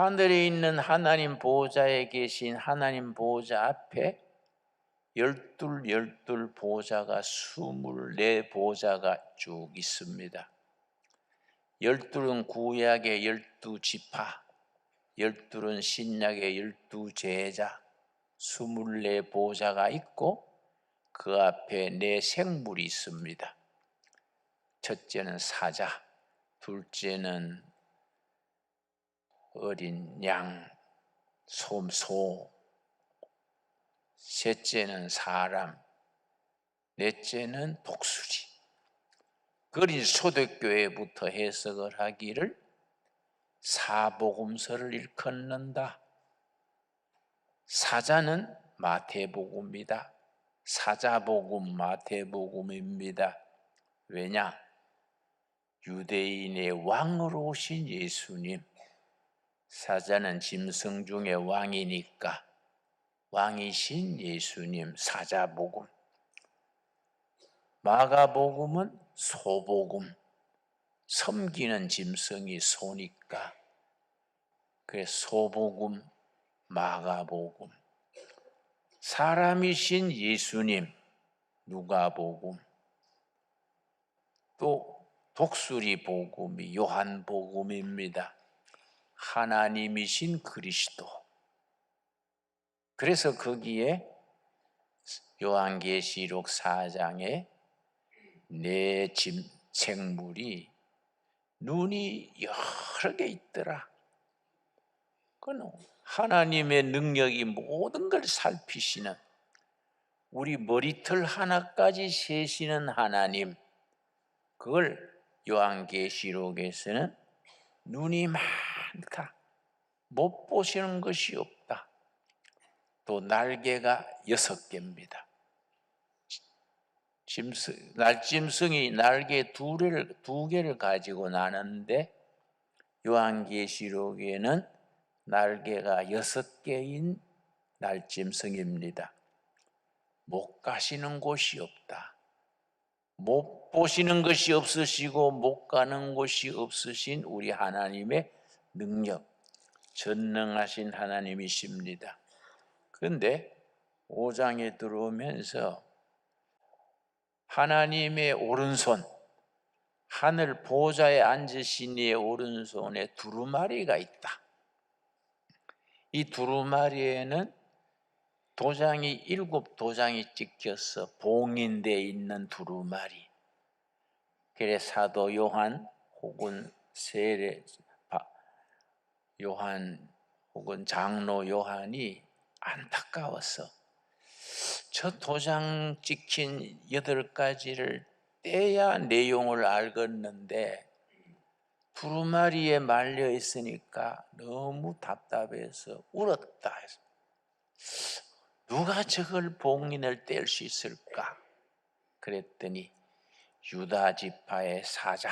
하늘에 있는 하나님 보호자에 계신 하나님 보호자 앞에 열둘 보호자가 24 보호자가 쭉 있습니다. 열둘은 구약의 12지파, 열둘은 신약의 12제자, 24 보호자가 있고 그 앞에 4 생물이 있습니다. 첫째는 사자, 둘째는 어린 양, 소, 셋째는 사람, 넷째는 독수리. 그걸 초대교회부터 해석을 하기를 사복음서를 일컫는다. 사자는 마태복음이다. 사자복음, 마태복음입니다. 왜냐? 유대인의 왕으로 오신 예수님. 사자는 짐승 중에 왕이니까 왕이신 예수님 사자복음. 마가복음은 소복음. 섬기는 짐승이 소니까 그래 소복음, 마가복음. 사람이신 예수님 누가복음. 또 독수리 복음이 요한복음입니다. 하나님이신 그리스도. 그래서 거기에 요한계시록 4장에 4 생물이 눈이 여러 개 있더라. 그건 하나님의 능력이 모든 걸 살피시는, 우리 머리털 하나까지 세시는 하나님. 그걸 요한계시록에서는 눈이 많다, 못 보시는 것이 없다. 또 날개가 6개입니다. 날짐승이 날개 2개를 가지고 나는데 요한계시록에는 날개가 6개인 날짐승입니다. 못 가시는 곳이 없다. 못 보시는 것이 없으시고 못 가는 곳이 없으신 우리 하나님의 능력, 전능하신 하나님이십니다. 그런데 5장에 들어오면서 하나님의 오른손, 하늘 보좌에 앉으신 이의 오른손에 두루마리가 있다. 이 두루마리에는 도장이 7도장이 찍혀서 봉인되어 있는 두루마리. 그래 사도 요한 혹은 세례 요한 혹은 장로 요한이 안타까워서 저 도장 찍힌 8가지를 떼야 내용을 알겠는데 두루마리에 말려 있으니까 너무 답답해서 울었다. 누가 저걸 봉인을 뗄 수 있을까? 그랬더니 유다 지파의 사자,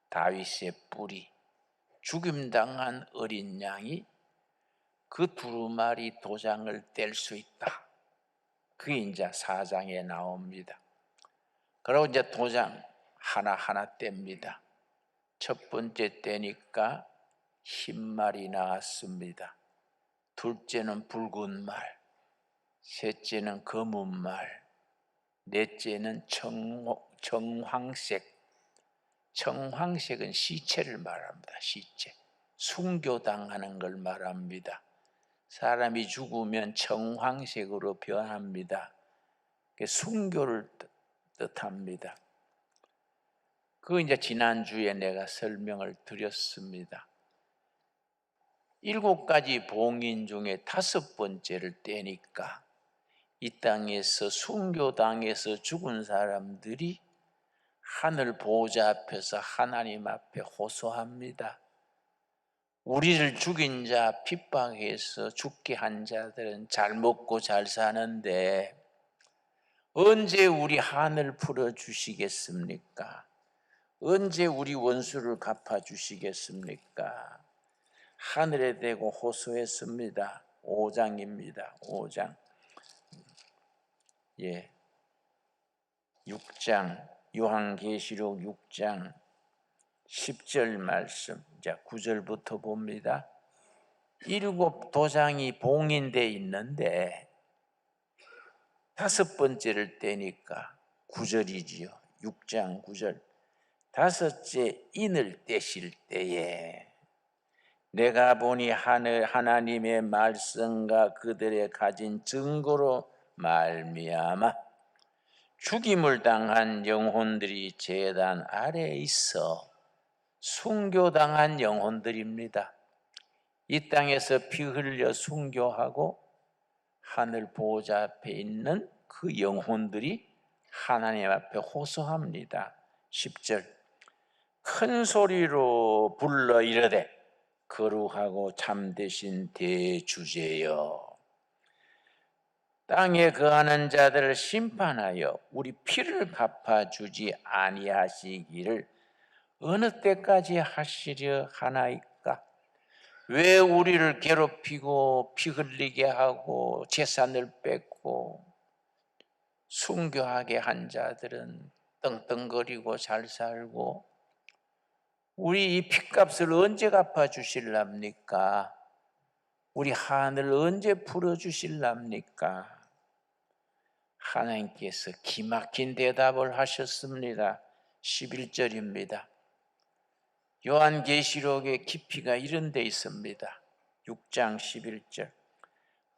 다윗의 뿌리, 죽임당한 어린 양이 그 두루마리 도장을 뗄 수 있다. 그게 이제 4장에 나옵니다. 그리고 이제 도장 하나하나 뗍니다. 첫 번째 떼니까 흰 말이 나왔습니다. 둘째는 붉은 말, 셋째는 검은 말, 넷째는 청황색. 청황색은 시체를 말합니다. 시체. 순교당하는 걸 말합니다. 사람이 죽으면 청황색으로 변합니다. 순교를 뜻합니다. 그거 이제 지난주에 내가 설명을 드렸습니다. 7가지 봉인 중에 5번째를 떼니까 이 땅에서 순교당해서 죽은 사람들이 하늘 보호자 앞에서 하나님 앞에 호소합니다. 우리를 죽인 자, 핍박해서 죽게 한 자들은 잘 먹고 잘 사는데 언제 우리 한을 풀어주시겠습니까? 언제 우리 원수를 갚아주시겠습니까? 하늘에 대고 호소했습니다. 5장입니다. 5장. 6장, 요한계시록 6장 10절 말씀. 자, 9절부터 봅니다. 일곱 도장이 봉인돼 있는데 다섯 번째를 떼니까 9절이지요. 6장 9절. 다섯째 인을 떼실 때에 내가 보니 하나님의 말씀과 그들의 가진 증거로 말미암아 죽임을 당한 영혼들이 제단 아래에 있어 순교당한 영혼들입니다. 이 땅에서 피 흘려 순교하고 하늘 보호자 앞에 있는 그 영혼들이 하나님 앞에 호소합니다. 10절. 큰 소리로 불러 이르되 거룩하고 참되신 대주제여, 땅에 거하는 자들을 심판하여 우리 피를 갚아주지 아니하시기를 어느 때까지 하시려 하나이까? 왜 우리를 괴롭히고 피 흘리게 하고 재산을 뺏고 순교하게 한 자들은 떵떵거리고 잘 살고 우리 이 핏값을 언제 갚아주실랍니까? 우리 한을 언제 풀어주실랍니까? 하나님께서 기막힌 대답을 하셨습니다. 11절입니다. 요한계시록의 깊이가 이런 데 있습니다. 6장 11절.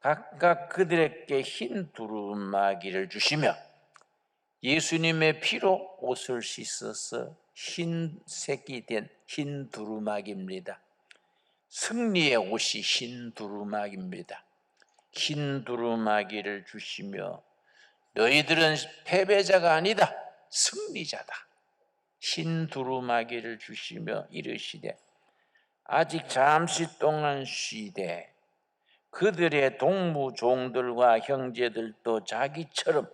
각각 그들에게 흰 두루마기를 주시며 예수님의 피로 옷을 씻어서 흰색이 된 흰 두루마기입니다. 승리의 옷이 흰 두루마기입니다. 흰 두루마기를 주시며 너희들은 패배자가 아니다, 승리자다. 흰 두루마기를 주시며 이르시되 아직 잠시 동안 쉬되 그들의 동무종들과 형제들도 자기처럼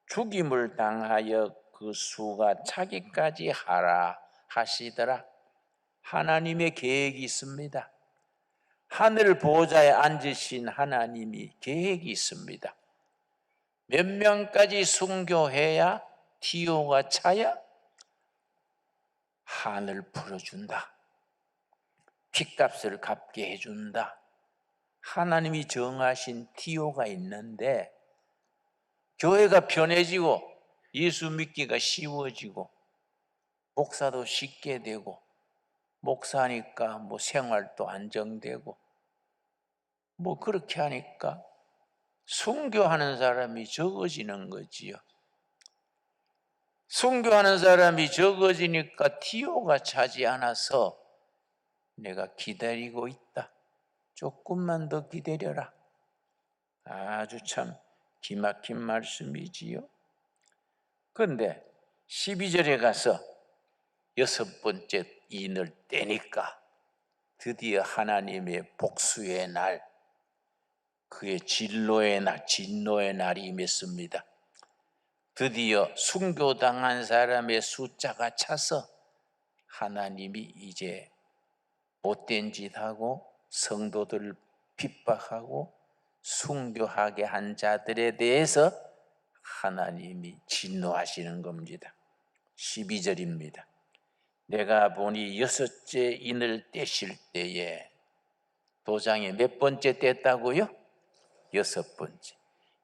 죽임을 당하여 그 수가 차기까지 하라 하시더라. 하나님의 계획이 있습니다. 하늘 보좌에 앉으신 하나님이 계획이 있습니다. 몇 명까지 순교해야 티오가 차야 한을 풀어준다, 핏값을 갚게 해준다. 하나님이 정하신 티오가 있는데 교회가 편해지고 예수 믿기가 쉬워지고 목사도 쉽게 되고 목사니까 뭐 생활도 안정되고 뭐 그렇게 하니까 순교하는 사람이 적어지는 거지요. 순교하는 사람이 적어지니까 티오가 차지 않아서 내가 기다리고 있다. 조금만 더 기다려라. 아주 참 기막힌 말씀이지요. 그런데 12절에 가서 여섯 번째 인을 떼니까 드디어 하나님의 복수의 날, 그의 진노의 날이 임했습니다. 드디어 순교당한 사람의 숫자가 차서 하나님이 이제 못된 짓하고 성도들을 핍박하고 순교하게 한 자들에 대해서 하나님이 진노하시는 겁니다. 12절입니다. 내가 보니 여섯째 인을 떼실 때에 도장에 몇 번째 뗐다고요? 여섯 번째.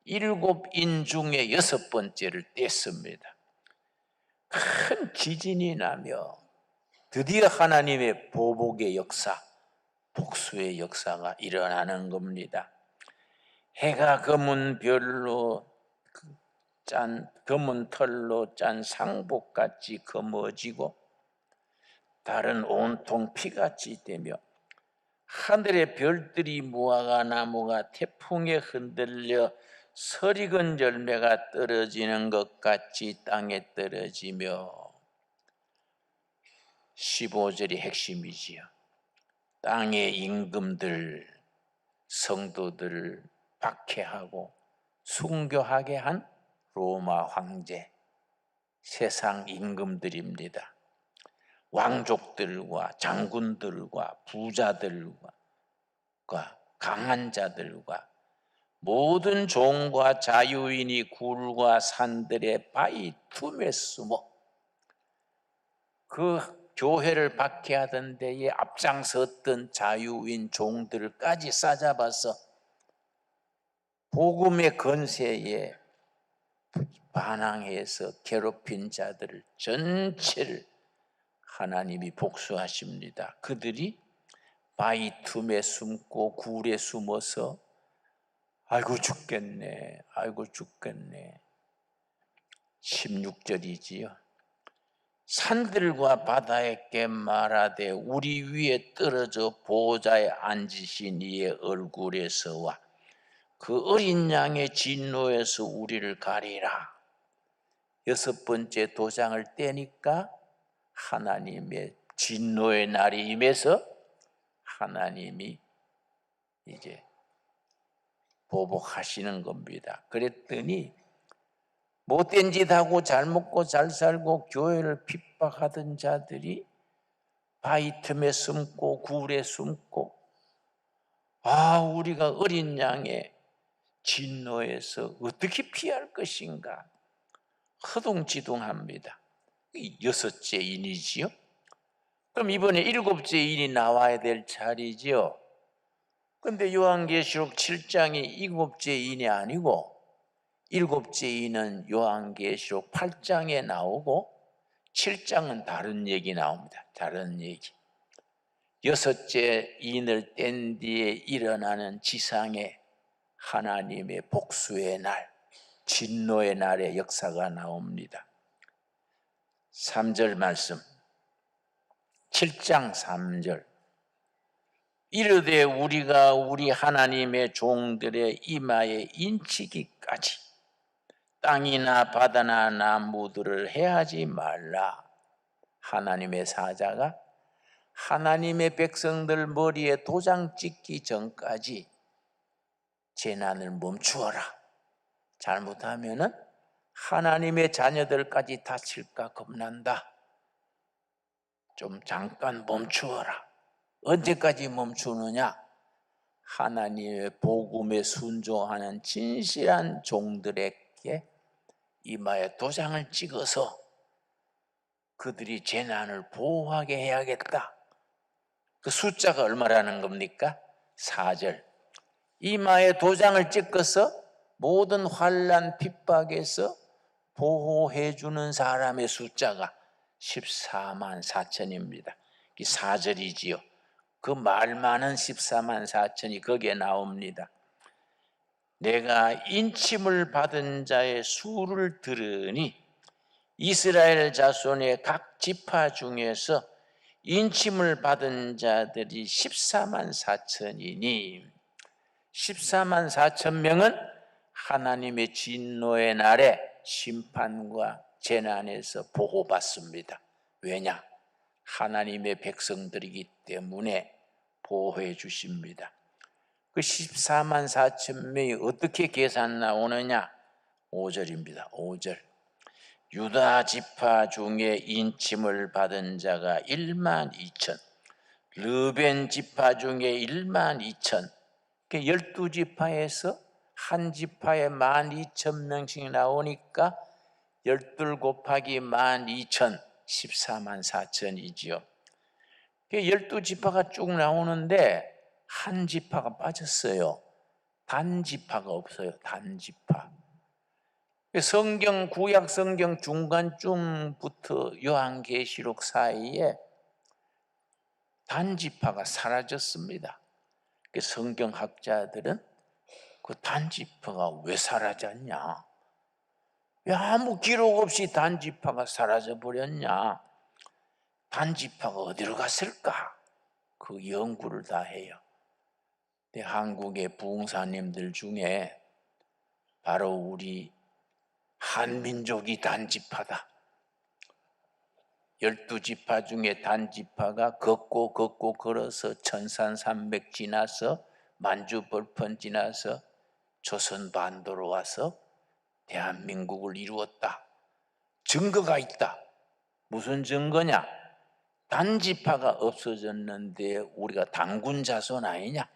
일곱 인 중에 여섯 번째를 뗐습니다. 큰 지진이 나며 드디어 하나님의 보복의 역사, 복수의 역사가 일어나는 겁니다. 해가 검은 털로 짠 상복같이 검어지고 달은 온통 피같이 되며 하늘의 별들이 무화과 나무가 태풍에 흔들려 설익은 열매가 떨어지는 것 같이 땅에 떨어지며 15절이 핵심이지요. 땅의 임금들, 성도들을 박해하고 순교하게 한 로마 황제, 세상 임금들입니다. 왕족들과 장군들과 부자들과 강한 자들과 모든 종과 자유인이 굴과 산들의 바위 틈에 숨어 그 교회를 박해하던 데에 앞장섰던 자유인 종들까지 싸잡아서 복음의 건세에 반항해서 괴롭힌 자들을 전체를 하나님이 복수하십니다. 그들이 바위 틈에 숨고 굴에 숨어서 아이고 죽겠네, 아이고 죽겠네. 16절이지요. 산들과 바다에게 말하되 우리 위에 떨어져 보좌에 앉으신 이의 얼굴에서와 그 어린 양의 진노에서 우리를 가리라. 6번째 도장을 떼니까 하나님의 진노의 날이 임해서 하나님이 이제 보복하시는 겁니다. 그랬더니 못된 짓 하고 잘 먹고 잘 살고 교회를 핍박하던 자들이 바위 틈에 숨고 굴에 숨고 우리가 어린 양의 진노에서 어떻게 피할 것인가 허둥지둥합니다. 6째 인이지요. 그럼 이번에 7째 인이 나와야 될 차례지요. 그런데 요한계시록 7장이 7째 인이 아니고 7째 인은 요한계시록 8장에 나오고 7장은 다른 얘기 나옵니다. 다른 얘기. 6째 인을 뗀 뒤에 일어나는 지상의 하나님의 복수의 날, 진노의 날의 역사가 나옵니다. 3절 말씀, 7장 3절. 이르되 우리가 우리 하나님의 종들의 이마에 인치기까지 땅이나 바다나 나무들을 해하지 말라. 하나님의 사자가 하나님의 백성들 머리에 도장 찍기 전까지 재난을 멈추어라. 잘못하면은 하나님의 자녀들까지 다칠까 겁난다. 좀 잠깐 멈추어라. 언제까지 멈추느냐? 하나님의 복음에 순종하는 진실한 종들에게 이마에 도장을 찍어서 그들이 재난을 보호하게 해야겠다. 그 숫자가 얼마라는 겁니까? 4절. 이마에 도장을 찍어서 모든 환난 핍박에서 보호해 주는 사람의 숫자가 14만 4천입니다. 4절이지요. 그 말 많은 14만 4천이 거기에 나옵니다. 내가 인침을 받은 자의 수를 들으니 이스라엘 자손의 각 지파 중에서 인침을 받은 자들이 14만 4천이니 14만 4천 명은 하나님의 진노의 날에 심판과 재난에서 보호받습니다. 왜냐? 하나님의 백성들이기 때문에 보호해 주십니다. 그 14만 4천 명이 어떻게 계산 나오느냐? 5절입니다. 5절. 유다 지파 중에 인침을 받은 자가 1만 2천, 르벤 지파 중에 1만 2천, 12지파에서 한 지파에 12,000명씩 나오니까 12 곱하기 12,000, 14만 4천이지요. 12지파가 쭉 나오는데 한 지파가 빠졌어요. 단지파가 없어요. 단지파. 성경, 구약 성경 중간쯤부터 요한계시록 사이에 단지파가 사라졌습니다. 성경학자들은 그 단지파가 왜 사라졌냐? 왜 아무 기록 없이 단지파가 사라져 버렸냐? 단지파가 어디로 갔을까? 그 연구를 다 해요. 한국의 부흥사님들 중에 바로 우리 한민족이 단지파다. 12지파 중에 단지파가 걷고 걸어서 천산산맥 지나서 만주 벌판 지나서 조선 반도로 와서 대한민국을 이루었다. 증거가 있다. 무슨 증거냐? 단지파가 없어졌는데 우리가 단군 자손 아니냐?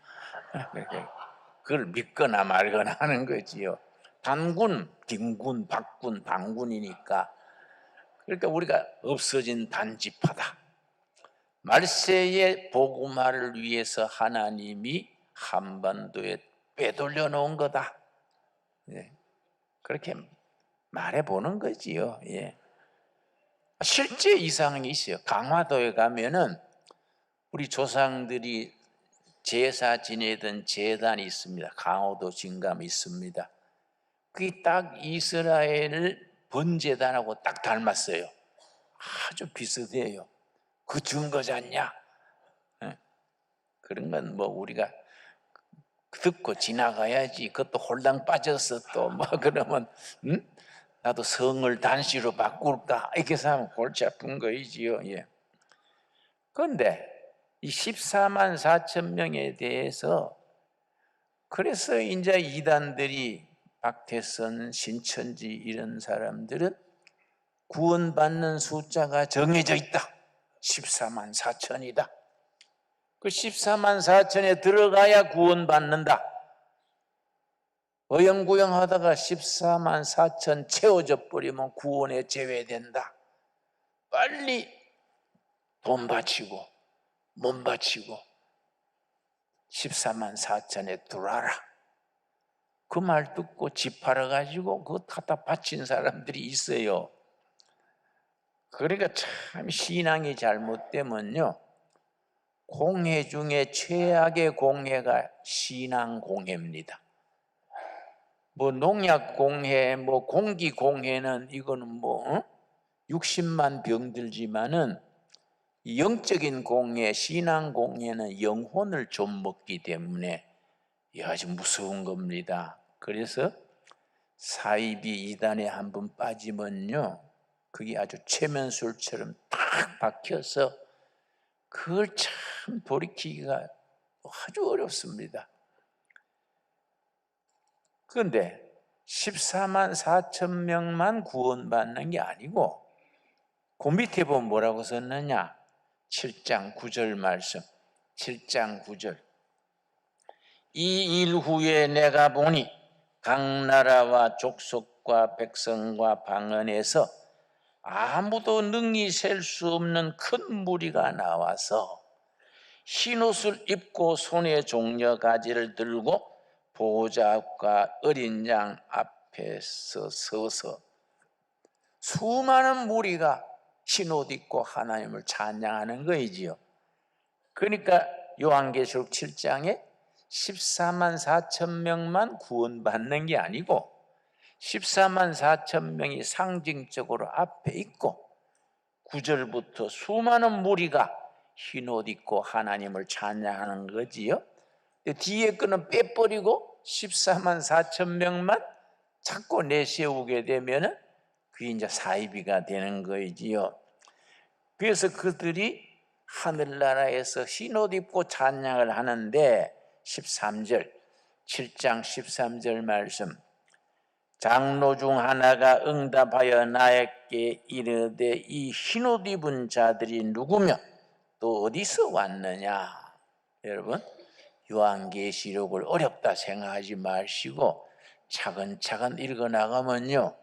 그걸 믿거나 말거나 하는 거지요. 단군, 딩군, 박군, 당군이니까. 그러니까 우리가 없어진 단지파다. 말세의 복음화를 위해서 하나님이 한반도에 빼돌려 놓은 거다. 예. 그렇게 말해보는 거지요. 예. 실제 이상이 있어요. 강화도에 가면은 우리 조상들이 제사 지내던 제단이 있습니다. 강화도 진감이 있습니다. 그게 딱 이스라엘 번제단하고 딱 닮았어요. 아주 비슷해요. 그 증거잖냐? 예. 그런 건 뭐 우리가 듣고 지나가야지. 그것도 홀랑 빠져서 또 뭐 그러면 나도 성을 단시로 바꿀까? 이렇게 하면 골치 아픈 거이지요. 예. 그런데 이 14만 4천 명에 대해서 그래서 이제 이단들이 박태선, 신천지 이런 사람들은 구원받는 숫자가 정해져 있다. 14만 4천이다. 그 14만 4천에 들어가야 구원받는다. 어영부영 하다가 14만 4천 채워져 버리면 구원에 제외된다. 빨리 돈 바치고 몸 바치고 14만 4천에 들어와라. 그 말 듣고 집 팔아가지고 그거 갖다 바친 사람들이 있어요. 그러니까 참 신앙이 잘못되면요, 공해 중에 최악의 공해가 신앙 공해입니다. 뭐 농약 공해, 뭐 공기 공해는 이거는 뭐 60만 병들지만은 영적인 공해, 신앙 공해는 영혼을 좀 먹기 때문에 아주 무서운 겁니다. 그래서 사이비 이단에 한번 빠지면요, 그게 아주 최면술처럼 딱 박혀서 그걸 참 돌이키기가 아주 어렵습니다. 그런데 14만 4천 명만 구원받는 게 아니고 그 밑에 보면 뭐라고 썼느냐? 7장 9절 말씀. 7장 9절. 이 일 후에 내가 보니 각 나라와 족속과 백성과 방언에서 아무도 능히 셀 수 없는 큰 무리가 나와서 흰옷을 입고 손에 종려가지를 들고 보호자 앞과 어린 양 앞에서 서서 수많은 무리가 흰옷 입고 하나님을 찬양하는 거이지요. 그러니까 요한계시록 7장에 14만 4천 명만 구원받는 게 아니고 14만 4천 명이 상징적으로 앞에 있고 9절부터 수많은 무리가 흰옷 입고 하나님을 찬양하는 거지요. 뒤에 거는 빼버리고 14만 4천 명만 자꾸 내세우게 되면은 그게 이제 사이비가 되는 거이지요. 그래서 그들이 하늘나라에서 흰옷 입고 찬양을 하는데 13절, 7장 13절 말씀. 장로 중 하나가 응답하여 나에게 이르되 이 흰옷 입은 자들이 누구며 또 어디서 왔느냐? 여러분, 요한계시록을 어렵다 생각하지 마시고 차근차근 읽어 나가면요,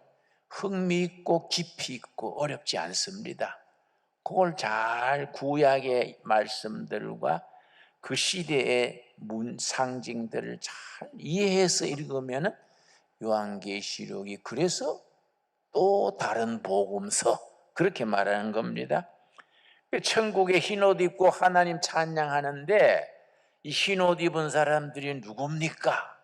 흥미있고 깊이 있고 어렵지 않습니다. 그걸 잘 구약의 말씀들과 그 시대의 상징들을 잘 이해해서 읽으면 요한계시록이 그래서 또 다른 복음서 그렇게 말하는 겁니다. 천국에 흰옷 입고 하나님 찬양하는데 이 흰옷 입은 사람들이 누굽니까?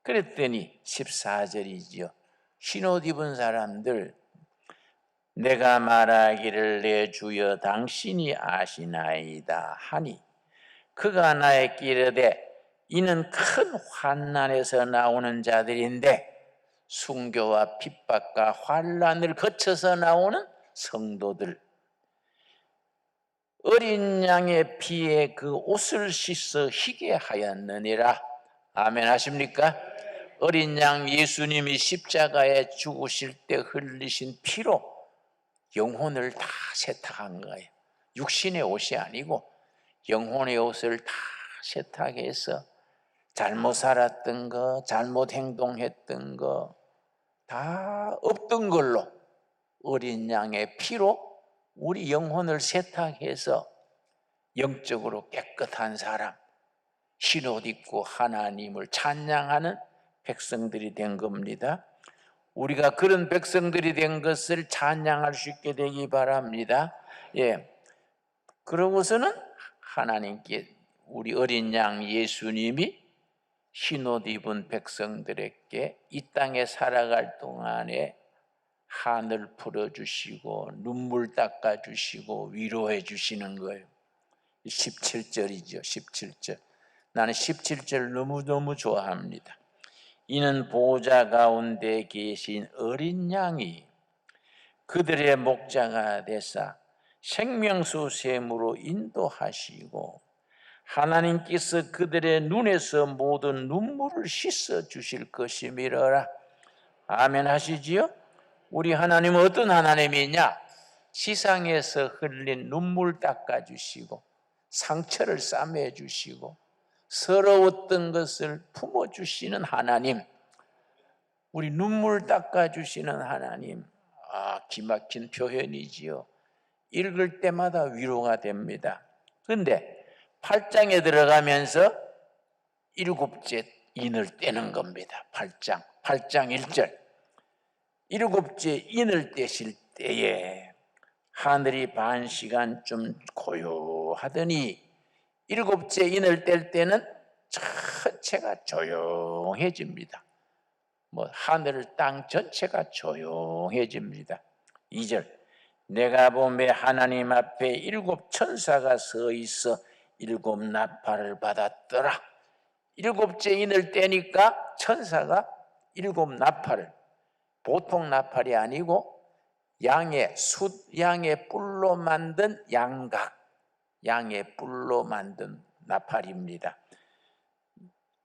그랬더니 14절이지요. 흰옷 입은 사람들, 내가 말하기를 내 주여 당신이 아시나이다 하니 그가 나에게 이르되 이는 큰 환난에서 나오는 자들인데 순교와 핍박과 환난을 거쳐서 나오는 성도들, 어린 양의 피에 그 옷을 씻어 희게 하였느니라. 아멘 하십니까? 어린 양 예수님이 십자가에 죽으실 때 흘리신 피로 영혼을 다 세탁한 거예요. 육신의 옷이 아니고 영혼의 옷을 다 세탁해서 잘못 살았던 거, 잘못 행동했던 거 다 없던 걸로 어린 양의 피로 우리 영혼을 세탁해서 영적으로 깨끗한 사람, 흰옷 입고 하나님을 찬양하는 백성들이 된 겁니다. 우리가 그런 백성들이 된 것을 찬양할 수 있게 되기 바랍니다. 예. 그러고서는 하나님께 우리 어린 양 예수님이 흰옷 입은 백성들에게 이 땅에 살아갈 동안에 한을 풀어주시고 눈물 닦아주시고 위로해 주시는 거예요. 17절이죠. 17절. 나는 17절 너무너무 좋아합니다. 이는 보호자 가운데 계신 어린 양이 그들의 목자가 되사 생명수 샘으로 인도하시고 하나님께서 그들의 눈에서 모든 눈물을 씻어 주실 것이미러라. 아멘 하시지요? 우리 하나님은 어떤 하나님이냐? 세상에서 흘린 눈물 닦아주시고 상처를 싸매주시고 서러웠던 것을 품어주시는 하나님, 우리 눈물 닦아주시는 하나님. 기막힌 표현이지요. 읽을 때마다 위로가 됩니다. 그런데 8장에 들어가면서 일곱째 인을 떼는 겁니다. 8장 1절. 일곱째 인을 떼실 때에 하늘이 반 시간쯤 고요하더니 일곱째 인을 뗄 때는 전체가 조용해집니다. 하늘 땅 전체가 조용해집니다. 2절. 내가 보매 하나님 앞에 일곱 천사가 서 있어 일곱 나팔을 받았더라. 일곱째 인을 떼니까 천사가 일곱 나팔을, 보통 나팔이 아니고 양의 뿔로 만든 양각, 양의 뿔로 만든 나팔입니다.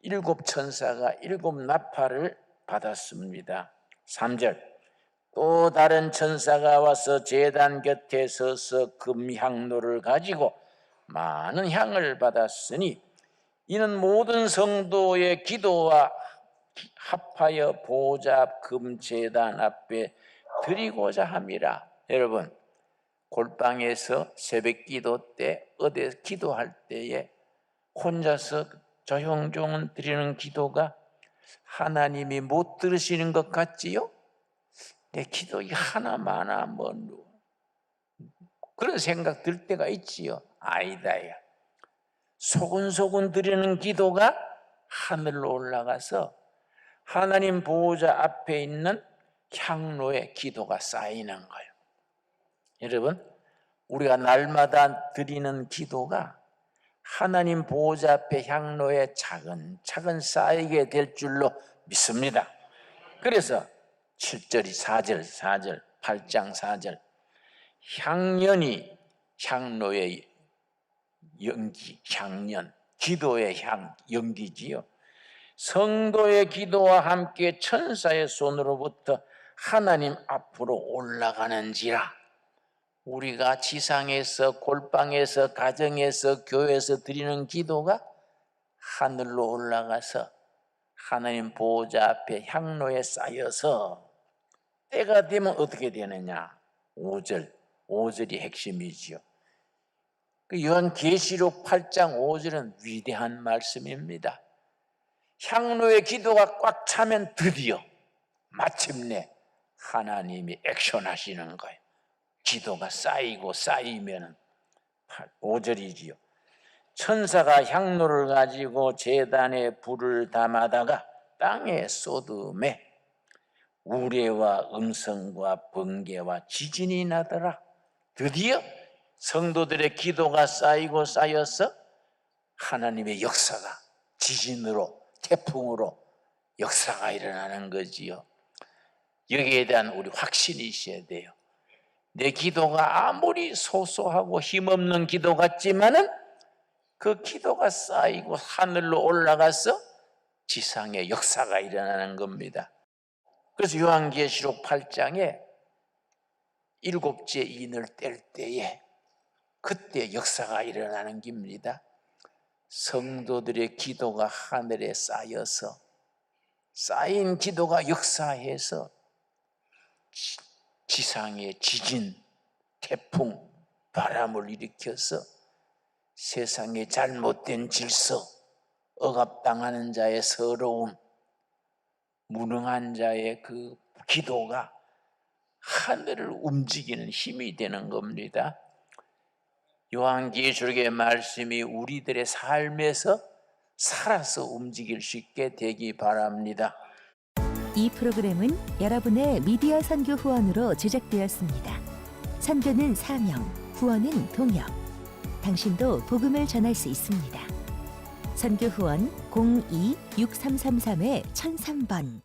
일곱 천사가 일곱 나팔을 받았습니다. 3절. 또 다른 천사가 와서 제단 곁에 서서 금향로를 가지고 많은 향을 받았으니 이는 모든 성도의 기도와 합하여 보호자 앞 금제단 앞에 드리고자 함이라. 여러분, 골방에서 새벽 기도 때 어디 기도할 때에 혼자서 조용조용 드리는 기도가 하나님이 못 들으시는 것 같지요? 내 기도 하나마나 그런 생각 들 때가 있지요. 아니다야. 소근소근 드리는 기도가 하늘로 올라가서 하나님 보호자 앞에 있는 향로에 기도가 쌓이는 거예요. 여러분, 우리가 날마다 드리는 기도가 하나님 보호자 앞에 향로에 차근차근 쌓이게 될 줄로 믿습니다. 그래서 7절이 4절 8장 4절. 향연이 향로의 연기, 향연, 기도의 연기지요. 성도의 기도와 함께 천사의 손으로부터 하나님 앞으로 올라가는지라. 우리가 지상에서, 골방에서, 가정에서, 교회에서 드리는 기도가 하늘로 올라가서 하나님 보호자 앞에 향로에 쌓여서 때가 되면 어떻게 되느냐? 5절이 핵심이지요. 요한계시록 8장 5절은 위대한 말씀입니다. 향로의 기도가 꽉 차면 드디어 마침내 하나님이 액션하시는 거예요. 기도가 쌓이면 5절이지요. 천사가 향로를 가지고 제단에 불을 담아다가 땅에 쏟음에 우레와 음성과 번개와 지진이 나더라. 드디어 성도들의 기도가 쌓여서 하나님의 역사가 지진으로, 태풍으로 역사가 일어나는 거지요. 여기에 대한 우리 확신이 있어야 돼요. 내 기도가 아무리 소소하고 힘없는 기도 같지만은 그 기도가 쌓이고 하늘로 올라가서 지상에 역사가 일어나는 겁니다. 그래서 요한계시록 8장에 일곱째 인을 뗄 때에 그때 역사가 일어나는 겁니다. 성도들의 기도가 하늘에 쌓여서 쌓인 기도가 역사해서 지상에 지진, 태풍, 바람을 일으켜서 세상의 잘못된 질서, 억압당하는 자의 서러움, 무능한 자의 그 기도가 하늘을 움직이는 힘이 되는 겁니다. 요한계시록의 말씀이 우리들의 삶에서 살아서 움직일 수 있게 되기 바랍니다. 이 프로그램은 여러분의 미디어 선교 후원으로 제작되었습니다. 선교는 사명, 후원은 동역. 당신도 복음을 전할 수 있습니다. 선교 후원 02-6333-1003번